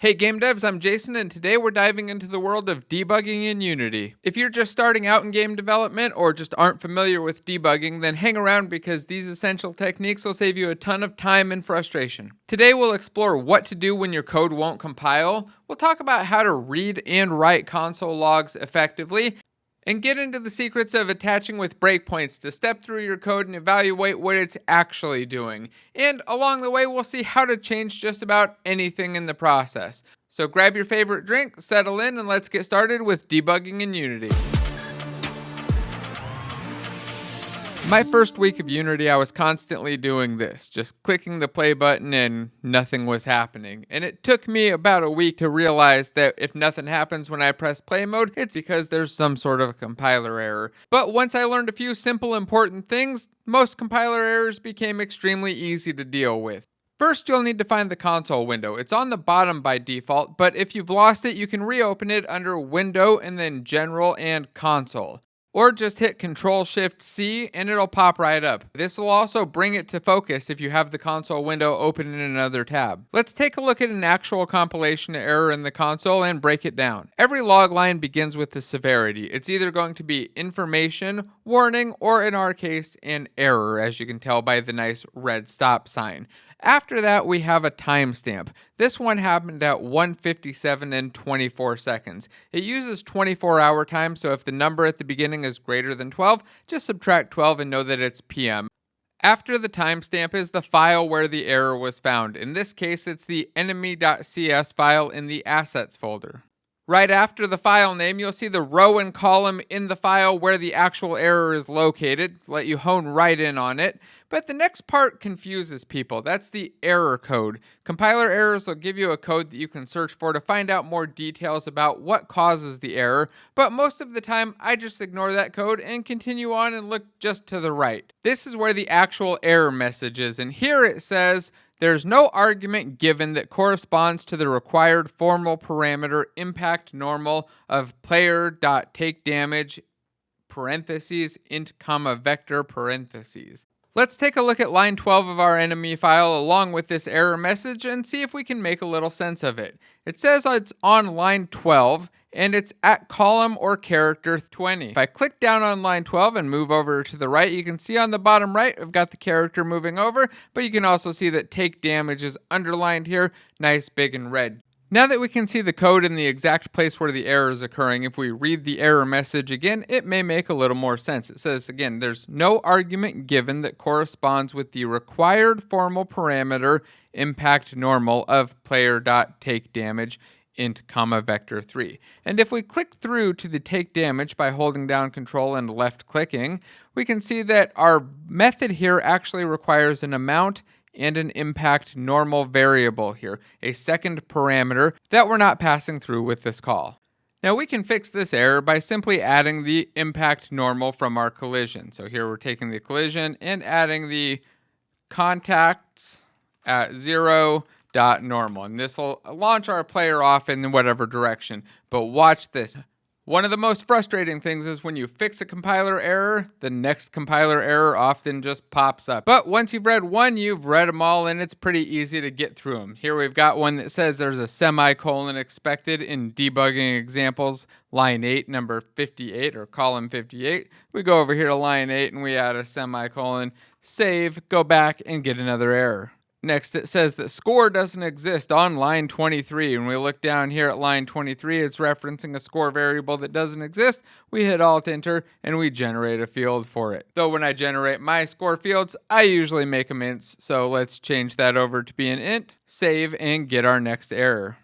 Hey game devs, I'm Jason, and today we're diving into the world of debugging in Unity. If you're just starting out in game development or just aren't familiar with debugging, then hang around because these essential techniques will save you a ton of time and frustration. Today we'll explore what to do when your code won't compile, we'll talk about how to read and write console logs effectively, and get into the secrets of attaching with breakpoints to step through your code and evaluate what it's actually doing. And along the way, we'll see how to change just about anything in the process. So grab your favorite drink, settle in, and let's get started with debugging in Unity. My first week of Unity, I was constantly doing this, just clicking the play button and nothing was happening. And it took me about a week to realize that if nothing happens when I press play mode, it's because there's some sort of compiler error. But once I learned a few simple important things, most compiler errors became extremely easy to deal with. First, you'll need to find the console window. It's on the bottom by default, but if you've lost it, you can reopen it under Window and then General and Console. Or just hit Control-Shift-C and it'll pop right up. This will also bring it to focus if you have the console window open in another tab. Let's take a look at an actual compilation error in the console and break it down. Every log line begins with the severity. It's either going to be information, warning, or in our case, an error, as you can tell by the nice red stop sign. After that, we have a timestamp. This one happened at 1:57 and 24 seconds. It uses 24-hour time, so if the number at the beginning is greater than 12, just subtract 12 and know that it's PM. After the timestamp is the file where the error was found. In this case, it's the enemy.cs file in the assets folder. Right after the file name, you'll see the row and column in the file where the actual error is located, let you hone right in on it. But the next part confuses people. That's the error code. Compiler errors will give you a code that you can search for to find out more details about what causes the error, but most of the time I just ignore that code and continue on and look just to the right. This is where the actual error message is, and here it says, "There's no argument given that corresponds to the required formal parameter impact normal of player.takedamage parentheses int comma vector parentheses." Let's take a look at line 12 of our enemy file along with this error message and see if we can make a little sense of it. It says it's on line 12 and it's at column or character 20. If I click down on line 12 and move over to the right, you can see on the bottom right, I've got the character moving over, but you can also see that take damage is underlined here, nice big and red. Now that we can see the code in the exact place where the error is occurring, if we read the error message again, it may make a little more sense. It says, again, there's no argument given that corresponds with the required formal parameter impact normal of player.takedamage int comma vector 3. And if we click through to the take damage by holding down control and left clicking, we can see that our method here actually requires an amount and an impact normal variable here, a second parameter that we're not passing through with this call. Now we can fix this error by simply adding the impact normal from our collision. So here we're taking the collision and adding the contacts at 0.normal, and this will launch our player off in whatever direction. But watch this. One of the most frustrating things is when you fix a compiler error, the next compiler error often just pops up. But once you've read one, you've read them all, and it's pretty easy to get through them. Here we've got one that says there's a semicolon expected in debugging examples, line 8, number 58, or column 58. We go over here to line 8, and we add a semicolon, save, go back, and get another error. Next, it says that score doesn't exist on line 23. When we look down here at line 23, it's referencing a score variable that doesn't exist. We hit Alt-Enter, and we generate a field for it. Though when I generate my score fields, I usually make them ints, so let's change that over to be an int, save, and get our next error.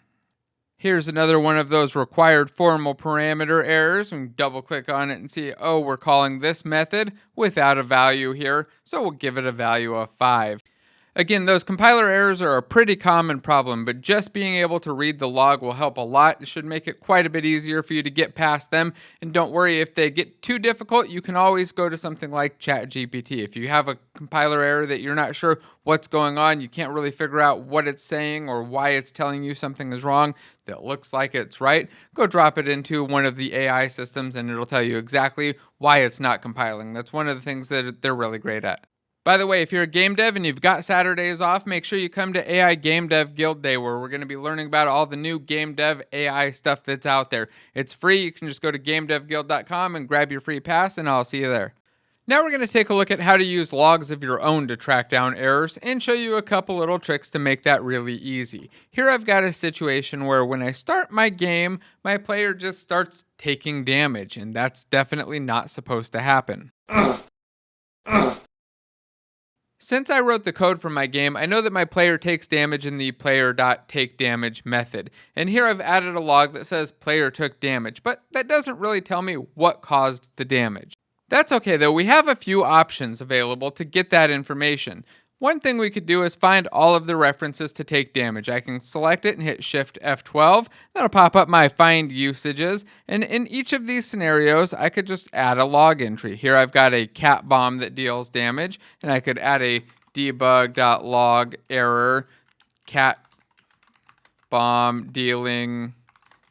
Here's another one of those required formal parameter errors. We can double click on it and see, oh, we're calling this method without a value here, so we'll give it a value of 5. Again, those compiler errors are a pretty common problem, but just being able to read the log will help a lot. It should make it quite a bit easier for you to get past them. And don't worry, if they get too difficult, you can always go to something like ChatGPT. If you have a compiler error that you're not sure what's going on, you can't really figure out what it's saying or why it's telling you something is wrong that looks like it's right, go drop it into one of the AI systems and it'll tell you exactly why it's not compiling. That's one of the things that they're really great at. By the way, if you're a game dev and you've got Saturdays off, make sure you come to AI Game Dev Guild Day, where we're going to be learning about all the new game dev AI stuff that's out there. It's free. You can just go to GameDevGuild.com and grab your free pass, and I'll see you there. Now we're going to take a look at how to use logs of your own to track down errors and show you a couple little tricks to make that really easy. Here I've got a situation where when I start my game, my player just starts taking damage, and that's definitely not supposed to happen. Since I wrote the code for my game, I know that my player takes damage in the player.takeDamage method. And here I've added a log that says player took damage, but that doesn't really tell me what caused the damage. That's okay though, we have a few options available to get that information. One thing we could do is find all of the references to take damage. I can select it and hit Shift F12. That'll pop up my find usages. And in each of these scenarios, I could just add a log entry. Here I've got a cat bomb that deals damage, and I could add a debug.logerror cat bomb dealing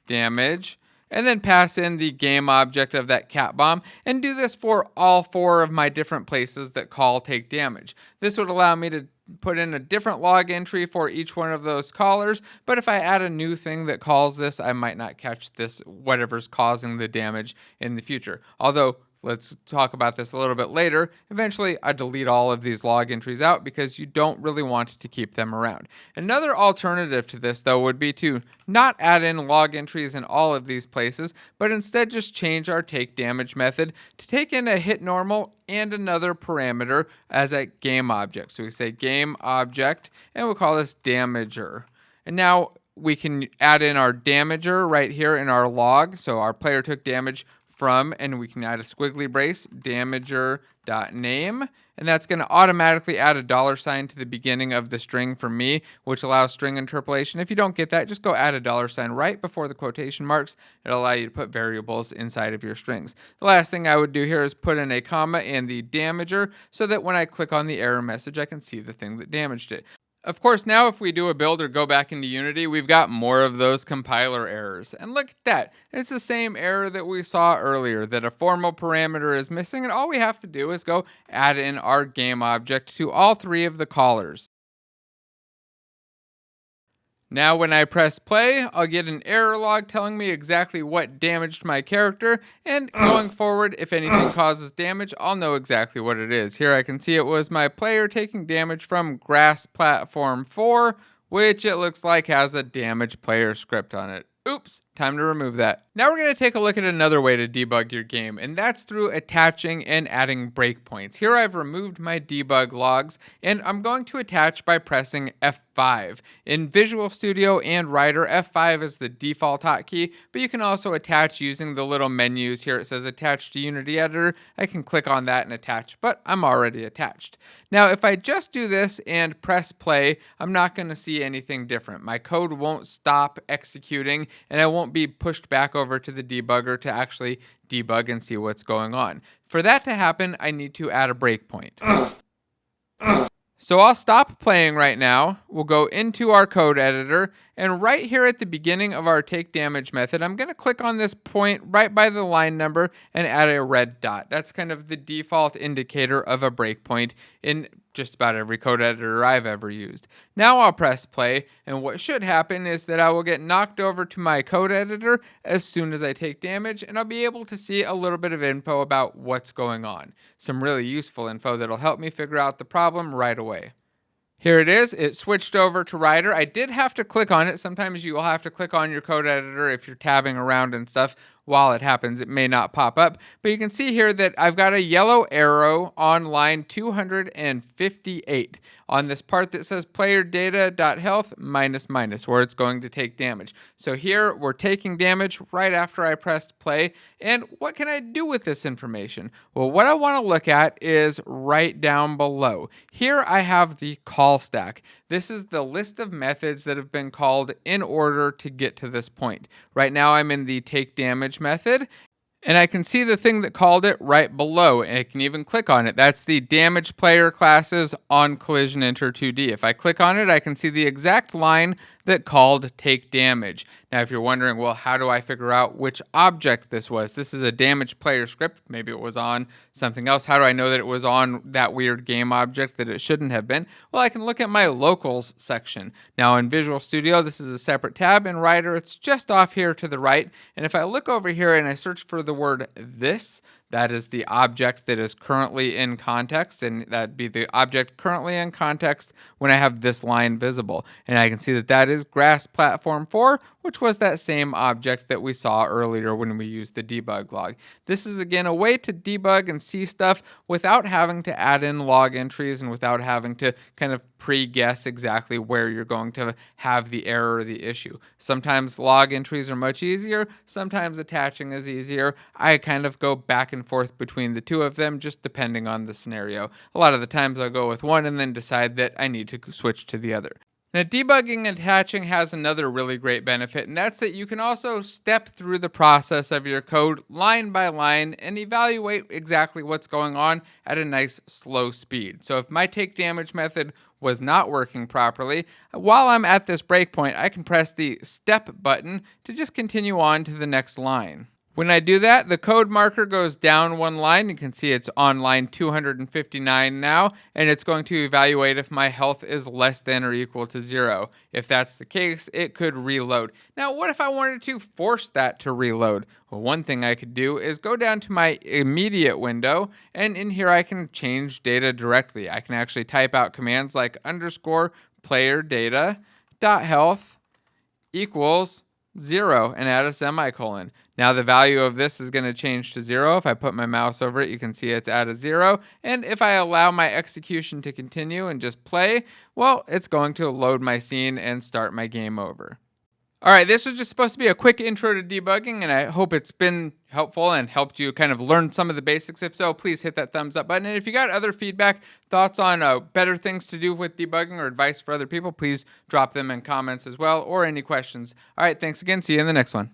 damage, and then pass in the game object of that cat bomb, and do this for all 4 of my different places that call take damage. This would allow me to put in a different log entry for each one of those callers, but if I add a new thing that calls this, I might not catch this, whatever's causing the damage in the future. Although, let's talk about this a little bit later. Eventually, I delete all of these log entries out because you don't really want to keep them around. Another alternative to this, though, would be to not add in log entries in all of these places, but instead just change our take damage method to take in a hit normal and another parameter as a game object. So we say game object, and we'll call this damager. And now we can add in our damager right here in our log. So our player took damage from, and we can add a squiggly brace, damager.name, and that's going to automatically add a $sign to the beginning of the string for me, which allows string interpolation. If you don't get that, just go add a $sign right before the quotation marks. It'll allow you to put variables inside of your strings. The last thing I would do here is put in a comma and the damager so that when I click on the error message, I can see the thing that damaged it. Of course, now if we do a build or go back into Unity, we've got more of those compiler errors. And look at that. It's the same error that we saw earlier, that a formal parameter is missing, and all we have to do is go add in our game object to all 3 of the callers. Now when I press play, I'll get an error log telling me exactly what damaged my character, and going forward, if anything causes damage, I'll know exactly what it is. Here I can see it was my player taking damage from Grass Platform 4, which it looks like has a damaged player script on it. Oops, time to remove that. Now we're going to take a look at another way to debug your game, and that's through attaching and adding breakpoints. Here I've removed my debug logs, and I'm going to attach by pressing F5. In Visual Studio and Writer, F5 is the default hotkey, but you can also attach using the little menus. Here it says attach to Unity Editor. I can click on that and attach, but I'm already attached. Now if I just do this and press play, I'm not going to see anything different. My code won't stop executing, and I won't be pushed back over to the debugger to actually debug and see what's going on. For that to happen, I need to add a breakpoint. So I'll stop playing right now. We'll go into our code editor, and right here at the beginning of our take damage method, I'm going to click on this point right by the line number and add a red dot. That's kind of the default indicator of a breakpoint in just about every code editor I've ever used. Now I'll press play, and what should happen is that I will get knocked over to my code editor as soon as I take damage, and I'll be able to see a little bit of info about what's going on. Some really useful info that'll help me figure out the problem right away. Here it is. It switched over to Writer. I did have to click on it. Sometimes you will have to click on your code editor if you're tabbing around and stuff. While it happens, it may not pop up. But you can see here that I've got a yellow arrow on line 258 on this part that says player data.health minus where it's going to take damage. So here we're taking damage right after I pressed play. And what can I do with this information? Well, what I want to look at is right down below. Here I have the call stack. This is the list of methods that have been called in order to get to this point. Right now I'm in the take damage method, and I can see the thing that called it right below, and I can even click on it. That's the damage player classes on collision enter 2D. If I click on it, I can see the exact line that called take damage. Now, if you're wondering, well, how do I figure out which object this was? This is a damaged player script. Maybe it was on something else. How do I know that it was on that weird game object that it shouldn't have been? Well, I can look at my locals section. Now in Visual Studio, this is a separate tab. In Writer, it's just off here to the right. And if I look over here and I search for the word this, that is the object that is currently in context, and that'd be the object currently in context when I have this line visible. And I can see that that is Grass Platform 4, which was that same object that we saw earlier when we used the debug log. This is again a way to debug and see stuff without having to add in log entries and without having to kind of pre-guess exactly where you're going to have the error or the issue. Sometimes log entries are much easier, sometimes attaching is easier. I kind of go back and forth between the two of them just depending on the scenario. A lot of the times I'll go with one and then decide that I need to switch to the other. Now, debugging and attaching has another really great benefit, and that's that you can also step through the process of your code line by line and evaluate exactly what's going on at a nice slow speed. So if my take damage method was not working properly, while I'm at this breakpoint, I can press the step button to just continue on to the next line. When I do that, the code marker goes down one line. You can see it's on line 259 now, and it's going to evaluate if my health is less than or equal to 0. If that's the case, it could reload. Now, what if I wanted to force that to reload? Well, one thing I could do is go down to my immediate window, and in here I can change data directly. I can actually type out commands like underscore player data dot health equals 0 and add a semicolon. Now the value of this is going to change to 0. If I put my mouse over it, you can see it's at a 0. And if I allow my execution to continue and just play, well, it's going to load my scene and start my game over. All right, this was just supposed to be a quick intro to debugging, and I hope it's been helpful and helped you kind of learn some of the basics. If so, please hit that thumbs up button. And if you got other feedback, thoughts on better things to do with debugging or advice for other people, please drop them in comments as well, or any questions. All right, thanks again. See you in the next one.